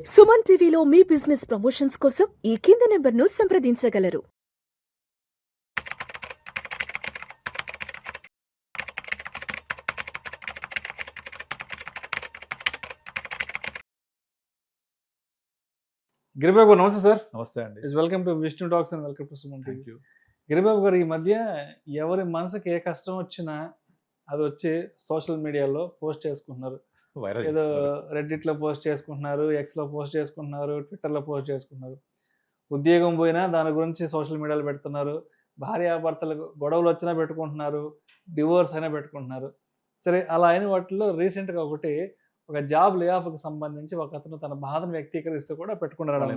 సుమన్ టీవీలో మీ business promotions కోసం ఈ కింది నెంబర్ను సంప్రదించగలరు. గిరిబాబు గారు నమస్తే సార్. నమస్తే అండి. Welcome to Vishnu talks and welcome to Suman TV. Thank you. Giribabu గారు, ఈ మధ్య ఎవరి మనసుకి ఏ కష్టం వచ్చినా అది వచ్చి సోషల్ మీడియాలో పోస్ట్ చేసుకుంటున్నారు. వైరల్ ఏదో రెడ్డిట్లో పోస్ట్ చేసుకుంటున్నారు, ఎక్స్లో పోస్ట్ చేసుకుంటున్నారు, ట్విట్టర్లో పోస్ట్ చేసుకుంటున్నారు. ఉద్యోగం పోయినా దాని గురించి సోషల్ మీడియాలో పెడుతున్నారు. భార్యాభర్తలకు గొడవలు వచ్చినా పెట్టుకుంటున్నారు, డివోర్స్ అయినా పెట్టుకుంటున్నారు. సరే, అలా అయిన వాటిలో రీసెంట్గా ఒక జాబ్ లే ఆఫ్కి సంబంధించి ఒక అతను తన బాధను వ్యక్తీకరిస్తూ కూడా పెట్టుకున్నారు.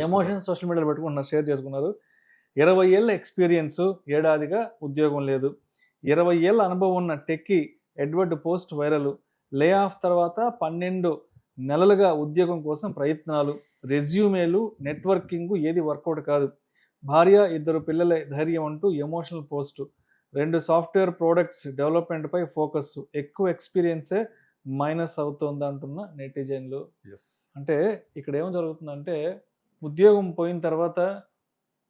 ఎమోషన్స్ సోషల్ మీడియాలో పెట్టుకుంటున్నారు, షేర్ చేసుకున్నారు. 20 ఏళ్ళ ఎక్స్పీరియన్స్, ఏడాదిగా ఉద్యోగం లేదు. 20 ఏళ్ళ అనుభవం ఉన్న techie Edward post viral. Lay off తర్వాత 12 నెలలుగా ఉద్యోగం కోసం ప్రయత్నాలు, రెజ్యూమేలు, నెట్వర్కింగ్ ఏది వర్కౌట్ కాదు. భార్య, 2 పిల్లల ధైర్యం అంటూ ఎమోషనల్ పోస్టు. 2 సాఫ్ట్వేర్ ప్రోడక్ట్స్ డెవలప్మెంట్పై ఫోకస్. ఎక్కువ ఎక్స్పీరియన్సే మైనస్ అవుతుంది అంటున్న నెటిజన్లు. అంటే ఇక్కడ ఏం జరుగుతుందంటే, ఉద్యోగం పోయిన తర్వాత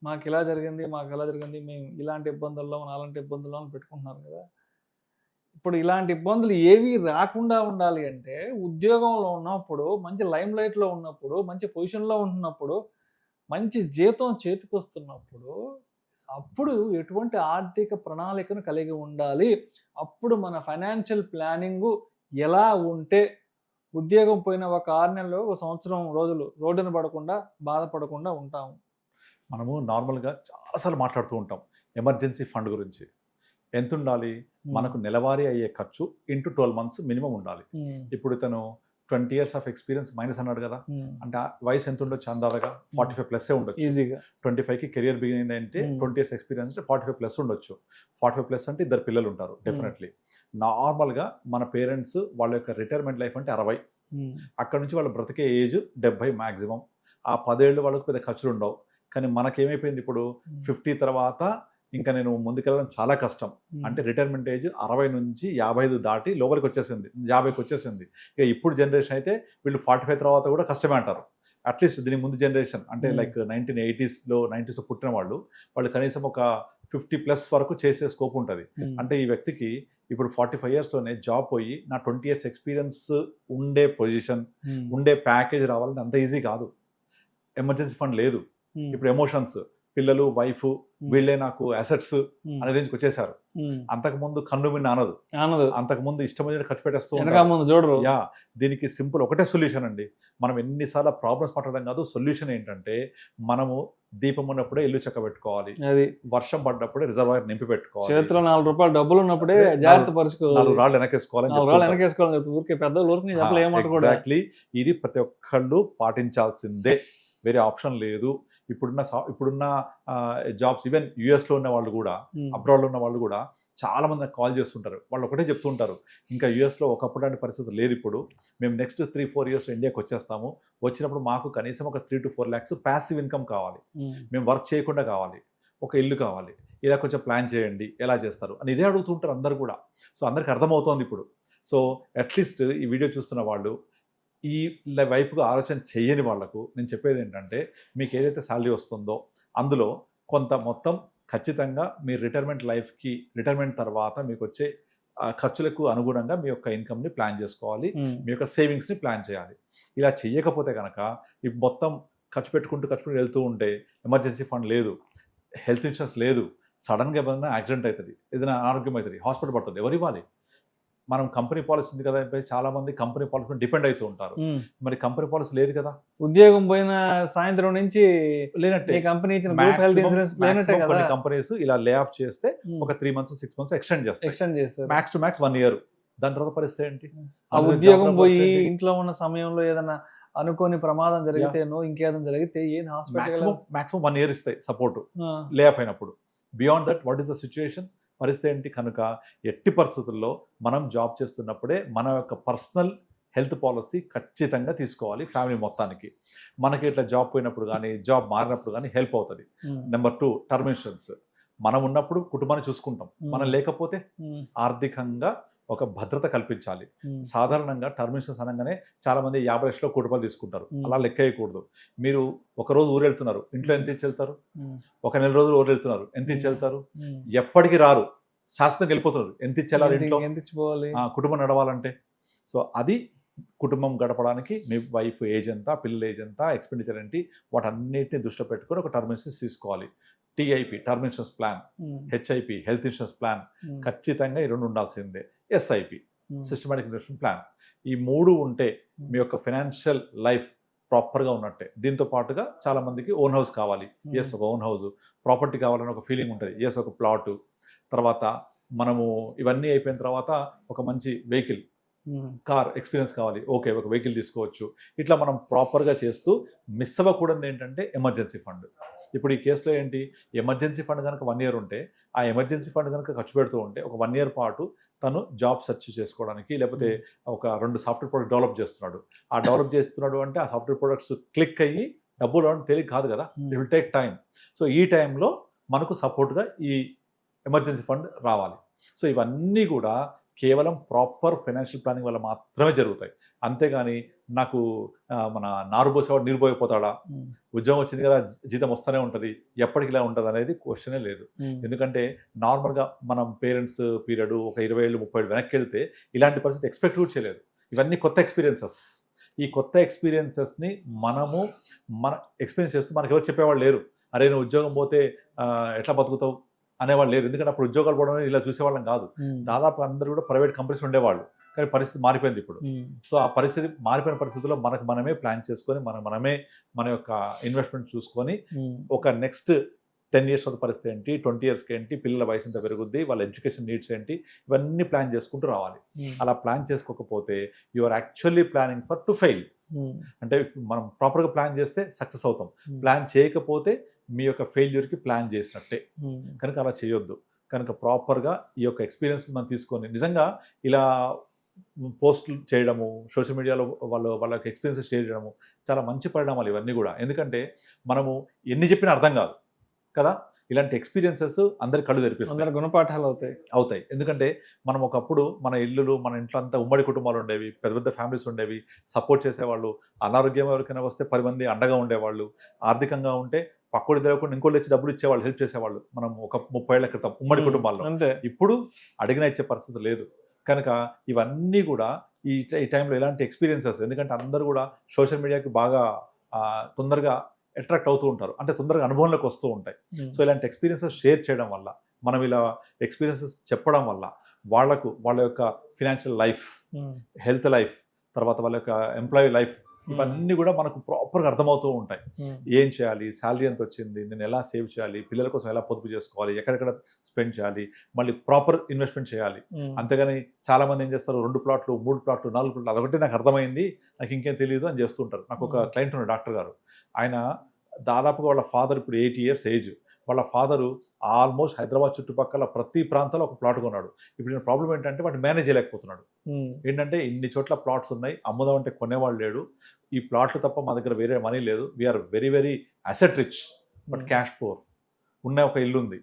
మాకు ఇలా జరిగింది, మేము ఇలాంటి ఇబ్బందుల్లో, అలాంటి ఇబ్బందుల్లో పెట్టుకుంటున్నారు కదా. ఇప్పుడు ఇలాంటి ఇబ్బందులు ఏవి రాకుండా ఉండాలి అంటే, ఉద్యోగంలో ఉన్నప్పుడు, మంచి లైమ్ లైట్లో ఉన్నప్పుడు, మంచి పొజిషన్లో ఉంటున్నప్పుడు, మంచి జీతం చేతికి వస్తున్నప్పుడు, అప్పుడు ఎటువంటి ఆర్థిక ప్రణాళికను కలిగి ఉండాలి. అప్పుడు మన ఫైనాన్షియల్ ప్లానింగు ఎలా ఉంటే ఉద్యోగం పోయిన ఒక 6 నెలలు, ఒక సంవత్సరం రోజులు రోడ్డున పడకుండా, బాధపడకుండా ఉంటాము. మనము నార్మల్గా చాలాసార్లు మాట్లాడుతూ ఉంటాం ఎమర్జెన్సీ ఫండ్ గురించి. ఎంత ఉండాలి? మనకు నెలవారీ అయ్యే ఖర్చు ఇంటూ 12 months మినిమం ఉండాలి. ఇప్పుడు ఇతను 20 years ఆఫ్ ఎక్స్పీరియన్స్ మైనస్ అన్నాడు కదా, అంటే వయసు ఎంత ఉండొచ్చు? అందాలుగా 45+ ఉండొచ్చు. ఈజీగా 25కి కెరియర్ బిగిన్ అంటే 20 years ఎక్స్పీరియన్స్ అంటే 45+ ఉండొచ్చు. 45+ అంటే 2 పిల్లలు ఉంటారు డెఫినెట్లీ. నార్మల్గా మన పేరెంట్స్ వాళ్ళ యొక్క రిటైర్మెంట్ లైఫ్ అంటే 60. అక్కడ నుంచి వాళ్ళు బ్రతికే ఏజ్ 70 మ్యాక్సిమం. ఆ 10 ఏళ్ళు వాళ్ళకు పెద్ద ఖర్చులు ఉండవు. కానీ మనకేమైపోయింది, ఇప్పుడు 50 తర్వాత ఇంకా నేను ముందుకెళ్ళడం చాలా కష్టం. అంటే రిటైర్మెంట్ ఏజ్ 60 నుంచి 55 దాటి లోపలికి వచ్చేసింది, 50కి వచ్చేసింది. ఇక ఇప్పుడు జనరేషన్ అయితే వీళ్ళు 45 తర్వాత కూడా కష్టమే అంటారు. అట్లీస్ట్ దీని ముందు జనరేషన్ అంటే లైక్ 1980sలో 90sలో పుట్టిన వాళ్ళు కనీసం ఒక 50+ వరకు చేసే స్కోప్ ఉంటుంది. అంటే ఈ వ్యక్తికి ఇప్పుడు 45 yearsలోనే జాబ్ పోయి నా 20 years ఎక్స్పీరియన్స్ ఉండే పొజిషన్, ఉండే ప్యాకేజ్ రావాలంటే అంత ఈజీ కాదు. ఎమర్జెన్సీ ఫండ్ లేదు. ఇప్పుడు ఎమోషన్స్, పిల్లలు, వైఫ్, వీళ్ళే నాకు అసెట్స్ అనే రేంజ్కి వచ్చేసారు. అంతకుముందు కన్ను మిన్న అనదు, అంతకుముందు ఇష్టం వచ్చినట్టు ఖర్చు పెట్టేస్తూ చూడరు. దీనికి సింపుల్ ఒకటే సొల్యూషన్ అండి. మనం ఎన్నిసార్లు ప్రాబ్లమ్స్ పట్టడం కాదు, సొల్యూషన్ ఏంటంటే మనము దీపం ఉన్నప్పుడే ఇల్లు చక్క పెట్టుకోవాలి, అది వర్షం పడ్డప్పుడే రిజర్వాయర్ నింపి పెట్టుకోవాలి, చేతిలో 4 రూపాయలు డబ్బులు ఉన్నప్పుడే జాగ్రత్త పరుచుకోవాలి, 4 రాళ్ళు వెనకేసుకోవాలి. ఊరికే పెద్దలు ఎగ్జాక్ట్లీ. ఇది ప్రతి ఒక్కళ్ళు పాటించాల్సిందే, వేరే ఆప్షన్ లేదు. ఇప్పుడున్న జాబ్స్, ఈవెన్ యూఎస్లో ఉన్న వాళ్ళు కూడా, అబ్రాడ్లో ఉన్న వాళ్ళు కూడా చాలా మంది నాకు కాల్ చేస్తుంటారు. వాళ్ళు ఒకటే చెప్తుంటారు, ఇంకా యూఎస్లో ఒకప్పుడు అంటే పరిస్థితి లేదు. ఇప్పుడు మేము నెక్స్ట్ 3-4 years ఇండియాకి వచ్చేస్తాము. వచ్చినప్పుడు మాకు కనీసం ఒక 3 to 4 lakhs ప్యాసివ్ ఇన్కమ్ కావాలి, మేము వర్క్ చేయకుండా కావాలి, ఒక ఇల్లు కావాలి, ఇలా కొంచెం ప్లాన్ చేయండి, ఎలా చేస్తారు అని ఇదే అడుగుతుంటారు అందరు కూడా. సో అందరికి అర్థమవుతోంది ఇప్పుడు. సో అట్లీస్ట్ ఈ వీడియో చూస్తున్న వాళ్ళు, ఈ వైపుగా ఆలోచన చేయని వాళ్లకు నేను చెప్పేది ఏంటంటే, మీకు ఏదైతే శాలరీ వస్తుందో అందులో కొంత మొత్తం ఖచ్చితంగా మీ రిటైర్మెంట్ తర్వాత మీకు వచ్చే ఖర్చులకు అనుగుణంగా మీ యొక్క ఇన్కమ్ని ప్లాన్ చేసుకోవాలి, మీ యొక్క సేవింగ్స్ని ప్లాన్ చేయాలి. ఇలా చేయకపోతే కనుక ఈ మొత్తం ఖర్చు పెట్టుకుంటూ వెళ్తూ ఉంటే, ఎమర్జెన్సీ ఫండ్ లేదు, హెల్త్ ఇన్సూరెన్స్ లేదు, సడన్గా ఏదైనా యాక్సిడెంట్ అవుతుంది, ఏదైనా అనారోగ్యం అవుతుంది, హాస్పిటల్ పడుతుంది, ఎవరు ఇవ్వాలి? మనం కంపెనీ పాలసీ ఉంది కదా, చాలా మంది కంపెనీ పాలసీ డిపెండ్ అవుతూ ఉంటారు. మరి కంపెనీ పాలసీ లేదు కదా, ఉద్యోగం పోయిన సాయంత్రం నుంచి లేనట్టే. కంపెనీ కొన్ని కంపెనీస్ ఇలా లే ఆఫ్ చేస్తే ఒక 3 months 6 months ఎక్స్టెండ్ చేస్తారు, మ్యాక్స్ టు మ్యాక్స్ 1 year. దాని తర్వాత పరిస్థితి ఏంటి? ఆ ఉద్యోగం పోయి ఇంట్లో ఉన్న సమయంలో ఏదైనా అనుకోని ప్రమాదం జరిగితే, ఇంకేదైనా జరిగితే మాక్సిమం 1 year ఇస్తాయి సపోర్ట్ లే ఆఫ్ అయినప్పుడు. Beyond that what is the situation? పరిస్థితి ఏంటి? కనుక ఎట్టి పరిస్థితుల్లో మనం జాబ్ చేస్తున్నప్పుడే మన యొక్క పర్సనల్ హెల్త్ పాలసీ ఖచ్చితంగా తీసుకోవాలి ఫ్యామిలీ మొత్తానికి. మనకి ఇట్లా జాబ్ పోయినప్పుడు కానీ, జాబ్ మారినప్పుడు కానీ హెల్ప్ అవుతుంది. Number 2, term insurance. మనం ఉన్నప్పుడు కుటుంబాన్ని చూసుకుంటాం, మనం లేకపోతే ఆర్థికంగా ఒక భద్రత కల్పించాలి. సాధారణంగా టర్మ్ ఇన్సూరెన్స్ అనగానే చాలా మంది 50 లక్షలు ₹1 కోటి తీసుకుంటారు. అలా లెక్క వేయకూడదు. మీరు ఒక రోజు ఊరు వెళ్తున్నారు, ఇంట్లో ఎంత ఇచ్చి వెళ్తారు? ఒక నెల రోజులు ఊరు వెళ్తున్నారు, ఎంత ఇచ్చి వెళ్తారు? ఎప్పటికీ రారు, శాశ్వతంగా వెళ్ళిపోతున్నారు. ఎంత ఇచ్చేయాలి ఇంట్లో? ఎంత ఇచ్చిపోవాలి కుటుంబం నడవాలంటే? సో అది కుటుంబం గడపడానికి మీ వైఫ్ ఏజ్ ఎంత, పిల్లల ఏజ్ ఎంత, ఎక్స్పెండిచర్ ఏంటి, వాటన్నిటిని దృష్టిలో పెట్టుకొని ఒక టర్మ్ ఇన్సూరెన్స్ తీసుకోవాలి. TIP term insurance plan, HIP health insurance plan, ఖచ్చితంగా ఈ 2 ఉండాల్సిందే. SIP systematic investment plan. ఈ 3 ఉంటే మీ యొక్క ఫైనాన్షియల్ లైఫ్ ప్రాపర్గా ఉన్నట్టే. దీంతో పాటుగా చాలా మందికి ఓన్ హౌస్ కావాలి. ఎస్, ఒక ఓన్ హౌస్, ప్రాపర్టీ కావాలని ఒక ఫీలింగ్ ఉంటుంది. ఎస్, ఒక ప్లాటు, తర్వాత మనము ఇవన్నీ అయిపోయిన తర్వాత ఒక మంచి వెహికల్, కార్ ఎక్స్పీరియన్స్ కావాలి. ఓకే, ఒక వెహికల్ తీసుకోవచ్చు. ఇట్లా మనం ప్రాపర్గా చేస్తూ మిస్ అవ్వకూడదు ఏంటంటే ఎమర్జెన్సీ ఫండ్. ఇప్పుడు ఈ కేసులో ఏంటి, ఎమర్జెన్సీ ఫండ్ కనుక 1 ఇయర్ ఉంటే, ఆ ఎమర్జెన్సీ ఫండ్ కనుక ఖర్చు పెడుతూ ఉంటే ఒక 1 ఇయర్ పాటు తను జాబ్ సెర్చ్ చేసుకోవడానికి, లేకపోతే ఒక 2 సాఫ్ట్వేర్ ప్రొడక్ట్ డెవలప్ చేస్తున్నాడు. ఆ డెవలప్ చేస్తున్నాడు అంటే ఆ సాఫ్ట్వేర్ ప్రొడక్ట్స్ క్లిక్ అయ్యి డబ్బులు రావడం తేలిక కాదు కదా, it will take time. So ఈ టైంలో మనకు సపోర్ట్గా ఈ ఎమర్జెన్సీ ఫండ్ రావాలి. సో ఇవన్నీ కూడా కేవలం ప్రాపర్ ఫైనాన్షియల్ ప్లానింగ్ వల్ల మాత్రమే జరుగుతాయి. అంతేగాని నాకు మన నారు పోసేవాడు నీరు పోయిపోతాడా, ఉద్యోగం వచ్చింది కదా జీతం వస్తూనే ఉంటుంది, ఎప్పటికి ఇలా ఉంటుంది అనేది క్వశ్చనే లేదు. ఎందుకంటే నార్మల్గా మనం పేరెంట్స్ పీరియడ్ ఒక 20 ఏళ్ళు 30 ఏళ్ళు వెనక్కి వెళ్తే ఇలాంటి పరిస్థితి ఎక్స్పెక్ట్ కూడా చేయలేదు. ఇవన్నీ కొత్త ఎక్స్పీరియన్సెస్. ఈ కొత్త ఎక్స్పీరియన్సెస్ని మనము మన ఎక్స్పీరియన్స్ చేస్తూ మనకు ఎవరు చెప్పేవాళ్ళు లేరు. అరే నువ్వు ఉద్యోగం పోతే ఎట్లా బతుకుతావు అనేవాళ్ళు లేరు. ఎందుకంటే అప్పుడు ఉద్యోగాలు పోవడం ఇలా చూసేవాళ్ళం కాదు. దాదాపు అందరూ కూడా ప్రైవేట్ కంపెనీస్ ఉండేవాళ్ళు. కానీ పరిస్థితి మారిపోయింది ఇప్పుడు. సో ఆ పరిస్థితి మారిపోయిన పరిస్థితుల్లో మనకు మనమే ప్లాన్ చేసుకొని మనమే మన యొక్క ఇన్వెస్ట్మెంట్ చూసుకొని ఒక నెక్స్ట్ 10 ఇయర్స్ వరకు పరిస్థితి ఏంటి, 20 ఇయర్స్కి ఏంటి, పిల్లల వయసు ఎంత పెరుగుద్ది, వాళ్ళ ఎడ్యుకేషన్ నీడ్స్ ఏంటి, ఇవన్నీ ప్లాన్ చేసుకుంటూ రావాలి. అలా ప్లాన్ చేసుకోకపోతే you are actually planning for to fail. అంటే మనం ప్రాపర్గా ప్లాన్ చేస్తే సక్సెస్ అవుతాం, ప్లాన్ చేయకపోతే మీ యొక్క ఫెయిల్యూర్కి ప్లాన్ చేసినట్టే. కనుక అలా చేయొద్దు. కనుక ప్రాపర్గా ఈ యొక్క ఎక్స్పీరియన్స్ మనం తీసుకొని నిజంగా ఇలా పోస్టులు చేయడము, సోషల్ మీడియాలో వాళ్ళ యొక్క ఎక్స్పీరియన్సెస్ షేర్ చేయడము చాలా మంచి పరిణామాలు ఇవన్నీ కూడా. ఎందుకంటే మనము ఎన్ని చెప్పినా అర్థం కాదు కదా, ఇలాంటి ఎక్స్పీరియన్సెస్ అందరి కళ్ళు తెరిపిస్తాయి, అందరి గుణపాఠాలు అవుతాయి. ఎందుకంటే మనం ఒకప్పుడు మన ఇల్లులు, మన ఇంట్లో అంతా ఉమ్మడి కుటుంబాలు ఉండేవి, పెద్ద పెద్ద ఫ్యామిలీస్ ఉండేవి, సపోర్ట్ చేసేవాళ్ళు, అనారోగ్యం ఎవరికైనా వస్తే 10 మంది అండగా ఉండేవాళ్ళు, ఆర్థికంగా ఉంటే పక్కడి తెలియకుండా ఇంకోళ్ళు వచ్చి డబ్బులు ఇచ్చేవాళ్ళు, హెల్ప్ చేసేవాళ్ళు. మనం ఒక 30 ఏళ్ల క్రితం ఉమ్మడి కుటుంబాల్లో. ఇప్పుడు అడిగినా ఇచ్చే పరిస్థితి లేదు. కనుక ఇవన్నీ కూడా ఈ టైంలో ఇలాంటి ఎక్స్పీరియన్సెస్, ఎందుకంటే అందరూ కూడా సోషల్ మీడియాకి బాగా తొందరగా అట్రాక్ట్ అవుతూ ఉంటారు, అంటే తొందరగా అనుభవంలోకి వస్తూ ఉంటాయి. సో ఇలాంటి ఎక్స్పీరియన్సెస్ షేర్ చేయడం వల్ల, మనం ఇలా ఎక్స్పీరియన్సెస్ చెప్పడం వల్ల వాళ్ళ యొక్క ఫినాన్షియల్ లైఫ్, హెల్త్ లైఫ్, తర్వాత వాళ్ళ యొక్క ఎంప్లాయీ లైఫ్, ఇవన్నీ కూడా మనకు ప్రాపర్గా అర్థమవుతూ ఉంటాయి. ఏం చేయాలి, శాలరీ ఎంత వచ్చింది, నేను ఎలా సేవ్ చేయాలి, పిల్లల కోసం ఎలా పొదుపు చేసుకోవాలి, ఎక్కడెక్కడ స్పెండ్ చేయాలి, మళ్ళీ ప్రాపర్ ఇన్వెస్ట్మెంట్ చేయాలి. అంతేగాని చాలా మంది ఏం చేస్తారు, 2 ప్లాట్లు 3 ప్లాట్లు 4 ప్లాట్లు, అదొకటి నాకు అర్థమైంది, నాకు ఇంకేం తెలియదు అని చేస్తుంటారు. నాకు ఒక క్లయింట్ ఉన్నాడు, డాక్టర్ గారు. ఆయన దాదాపుగా వాళ్ళ ఫాదర్ ఇప్పుడు 80 ఇయర్స్ ఏజ్. వాళ్ళ ఫాదరు ఆల్మోస్ట్ హైదరాబాద్ చుట్టుపక్కల ప్రతి ప్రాంతంలో ఒక ప్లాట్ కొన్నాడు. ఇప్పుడు నేను ప్రాబ్లం ఏంటంటే వాటిని మేనేజ్ చేయలేకపోతున్నాడు. ఏంటంటే ఇన్ని చోట్ల ప్లాట్స్ ఉన్నాయి, అమ్ముదాం అంటే కొనేవాళ్ళు లేడు. ఈ ప్లాట్లు తప్ప మా దగ్గర వేరే మనీ లేదు, we are very very asset rich but cash poor. ఉన్న ఒక ఇల్లు ఉంది,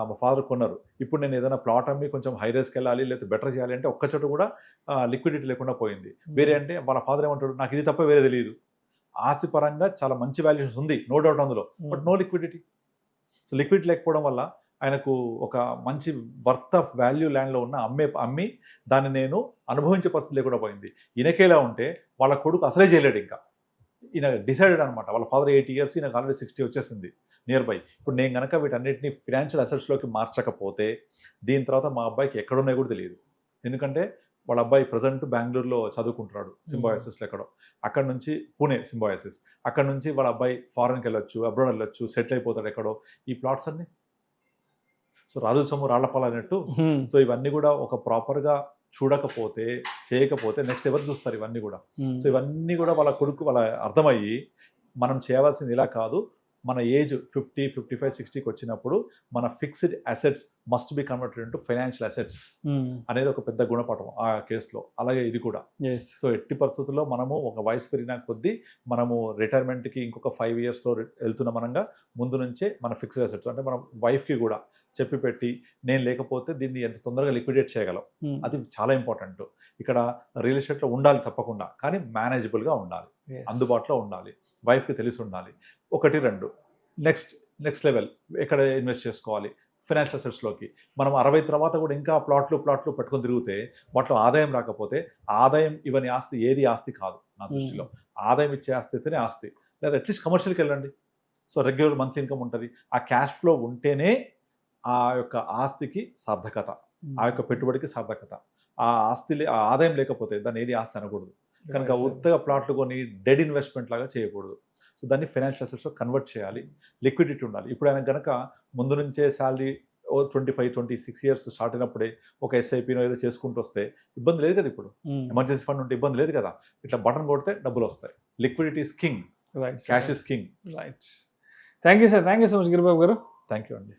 మా ఫాదర్ కొన్నారు. ఇప్పుడు నేను ఏదైనా ప్లాట్ అమ్మి కొంచెం హై రేస్కి వెళ్ళాలి, లేకపోతే బెటర్ చేయాలి అంటే ఒక్క చోట కూడా లిక్విడిటీ లేకుండా పోయింది. వేరే అంటే వాళ్ళ ఫాదర్ ఏమంటాడు, నాకు ఇది తప్ప వేరే తెలియదు. ఆస్తి పరంగా చాలా మంచి వాల్యూషన్స్ ఉంది, నో డౌట్ అందులో, but no liquidity. So liquidity లేకపోవడం వల్ల ఆయనకు ఒక మంచి వర్త్ ఆఫ్ వాల్యూ ల్యాండ్లో ఉన్న అమ్మి దాన్ని నేను అనుభవించే పరిస్థితి లేకుండా పోయింది. ఈయనకేలా ఉంటే వాళ్ళ కొడుకు అసలే చేయలేడు. ఇంకా ఈయన డిసైడెడ్ అనమాట, వాళ్ళ ఫాదర్ 80 ఇయర్స్, ఈయనకు ఆల్రెడీ 60 వచ్చేసింది నియర్ బై. ఇప్పుడు నేను కనుక వీటన్నిటిని ఫినాన్షియల్ అసెట్స్లోకి మార్చకపోతే దీని తర్వాత మా అబ్బాయికి ఎక్కడున్నాయో కూడా తెలియదు. ఎందుకంటే వాళ్ళ అబ్బాయి ప్రజెంట్ బెంగళూరులో చదువుకుంటున్నాడు, సింబాయసిస్లో ఎక్కడో. అక్కడ నుంచి పూణే సింబాయసిస్, అక్కడ నుంచి వాళ్ళ అబ్బాయి ఫారెన్కి వెళ్ళొచ్చు, అబ్రాడ్ వెళ్ళొచ్చు, సెటిల్ అయిపోతాడు ఎక్కడో. ఈ ప్లాట్స్ అన్ని సో రాజు సొమ్ము రాళ్లపాలు అన్నట్టు. సో ఇవన్నీ కూడా ఒక ప్రాపర్గా చూడకపోతే, చేయకపోతే నెక్స్ట్ ఎవరు చూస్తారు ఇవన్నీ కూడా. సో ఇవన్నీ కూడా వాళ్ళ కొడుకు వాళ్ళ అర్థమయ్యి మనం చేయవలసింది ఇలా కాదు, మన ఏజ్ 50, 55, 60కి వచ్చినప్పుడు మన fixed assets must be converted into financial assets అనేది ఒక పెద్ద గుణపాఠం ఆ కేసులో. అలాగే ఇది కూడా. సో ఎట్టి పరిస్థితుల్లో మనము ఒక వయసు పెరిగిన కొద్దీ మనము రిటైర్మెంట్కి ఇంకొక 5 ఇయర్స్లో వెళ్తున్న మనంగా ముందు నుంచే మన ఫిక్స్డ్ అసెట్స్, అంటే మన వైఫ్కి కూడా చెప్పి పెట్టి నేను లేకపోతే దీన్ని ఎంత తొందరగా లిక్విడేట్ చేయగలం, అది చాలా ఇంపార్టెంట్. ఇక్కడ రియల్ ఎస్టేట్లో ఉండాలి తప్పకుండా, కానీ మేనేజబుల్గా ఉండాలి, అందుబాటులో ఉండాలి, వైఫ్కి తెలిసి ఉండాలి. 1, 2 నెక్స్ట్ లెవెల్ ఎక్కడ ఇన్వెస్ట్ చేసుకోవాలి, ఫైనాన్షియల్ అసెట్స్లోకి. మనం 60 తర్వాత కూడా ఇంకా ప్లాట్లు పెట్టుకొని తిరిగితే వాటిలో ఆదాయం రాకపోతే, ఆదాయం ఇవన్నీ ఆస్తి ఏది ఆస్తి కాదు నా దృష్టిలో. ఆదాయం ఇచ్చే ఆస్తి అయితేనే ఆస్తి, లేదా అట్లీస్ట్ కమర్షియల్కి వెళ్ళండి. సో రెగ్యులర్ మంత్లీ ఇన్కమ్ ఉంటుంది, ఆ క్యాష్ ఫ్లో ఉంటేనే ఆ యొక్క ఆస్తికి సార్థకత, ఆ యొక్క పెట్టుబడికి సార్థకత. ఆ ఆదాయం లేకపోతే దాన్ని ఏది ఆస్తి అనకూడదు. కనుక ఉత్తగా ప్లాట్లు కొని డెడ్ ఇన్వెస్ట్మెంట్ లాగా చేయకూడదు. సో దాన్ని ఫైనాన్షియల్ అసెట్స్లో కన్వర్ట్ చేయాలి, లిక్విడిటీ ఉండాలి. ఇప్పుడు ఆయన కనుక ముందు నుంచే శాలరీ 25-26 ఇయర్స్ స్టార్ట్ అయినప్పుడే ఒక ఎస్ఐపినో ఏదో చేసుకుంటూ వస్తే ఇబ్బంది లేదు కదా. ఇప్పుడు ఎమర్జెన్సీ ఫండ్ ఉంటే ఇబ్బంది లేదు కదా. ఇట్లా బటన్ కొడితే డబ్బులు వస్తాయి. Liquidity is king, right, cash is king. Right. Thank you sir, thank you so much Giribabu garu. Thank you అండి.